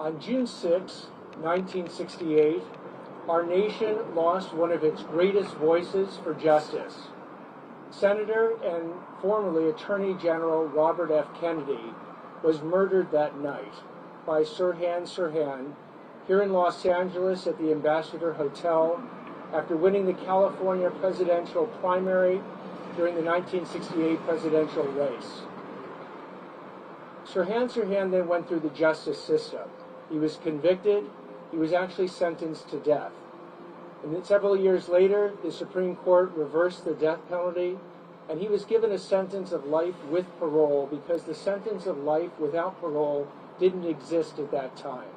On June 6, 1968, our nation lost one of its greatest voices for justice. Senator and formerly Attorney General Robert F. Kennedy was murdered that night by Sirhan Sirhan here in Los Angeles at the Ambassador Hotel after winning the California presidential primary during the 1968 presidential race. Sirhan Sirhan then went through the justice system. He was convicted. He was actually sentenced to death. And then several years later, the Supreme Court reversed the death penalty, and he was given a sentence of life with parole because the sentence of life without parole didn't exist at that time.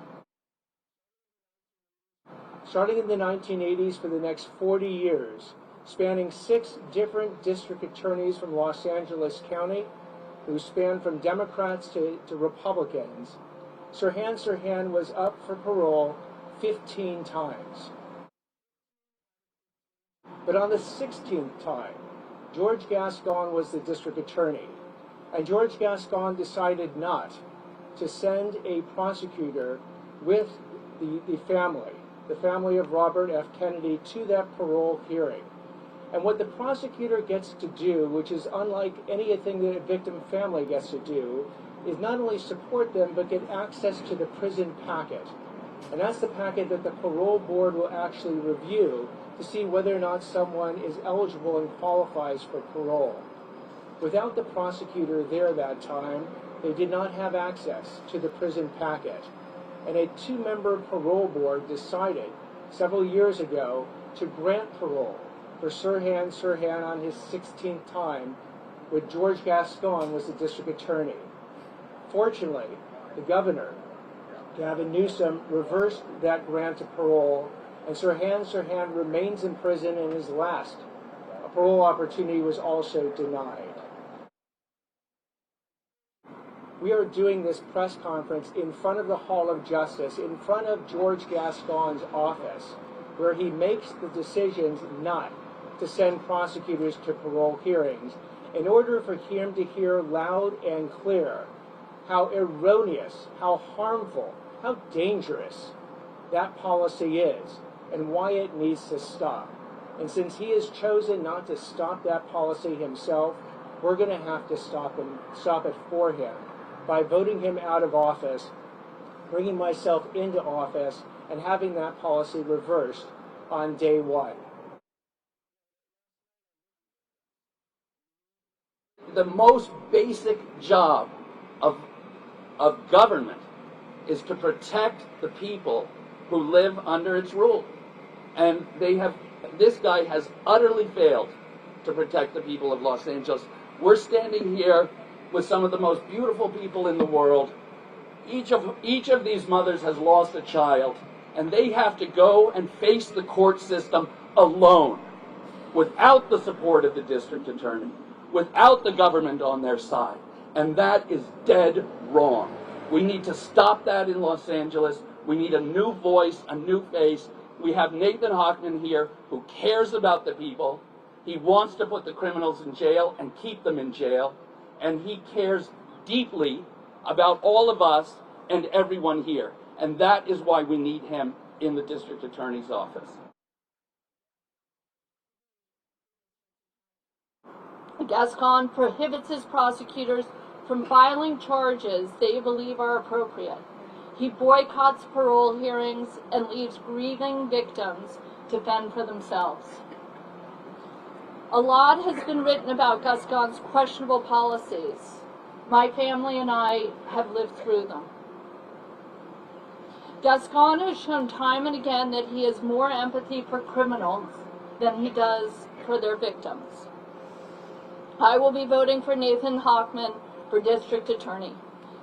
Starting in the 1980s for the next 40 years, spanning 6 different district attorneys from Los Angeles County, who spanned from Democrats to Republicans, Sirhan Sirhan was up for parole 15 times. But on the 16th time, George Gascon was the district attorney, and George Gascon decided not to send a prosecutor with the family of Robert F. Kennedy, to that parole hearing. And what the prosecutor gets to do, which is unlike anything that a victim family gets to do, is not only support them, but get access to the prison packet. And that's the packet that the parole board will actually review to see whether or not someone is eligible and qualifies for parole. Without the prosecutor there that time, they did not have access to the prison packet. And a 2-member parole board decided several years ago to grant parole for Sirhan Sirhan on his 16th time, when George Gascon was the district attorney. Fortunately, the governor, Gavin Newsom, reversed that grant of parole, and Sirhan Sirhan remains in prison, and his last parole opportunity was also denied. We are doing this press conference in front of the Hall of Justice, in front of George Gascon's office, where he makes the decisions not to send prosecutors to parole hearings, in order for him to hear loud and clear how erroneous, how harmful, how dangerous that policy is, and why it needs to stop. And since he has chosen not to stop that policy himself, we're going to have to stop it for him by voting him out of office, bringing myself into office, and having that policy reversed on day one. The most basic job of government is to protect the people who live under its rule. And this guy has utterly failed to protect the people of Los Angeles. We're standing here with some of the most beautiful people in the world. Each of these mothers has lost a child, and they have to go and face the court system alone, without the support of the district attorney, without the government on their side. And that is dead wrong. We need to stop that in Los Angeles. We need a new voice, a new face. We have Nathan Hochman here who cares about the people. He wants to put the criminals in jail and keep them in jail. And he cares deeply about all of us and everyone here. And that is why we need him in the district attorney's office. Gascon prohibits his prosecutors from filing charges they believe are appropriate. He boycotts parole hearings and leaves grieving victims to fend for themselves. A lot has been written about Gascon's questionable policies. My family and I have lived through them. Gascon has shown time and again that he has more empathy for criminals than he does for their victims. I will be voting for Nathan Hochman for District Attorney,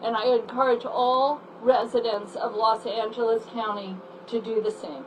and I encourage all residents of Los Angeles County to do the same.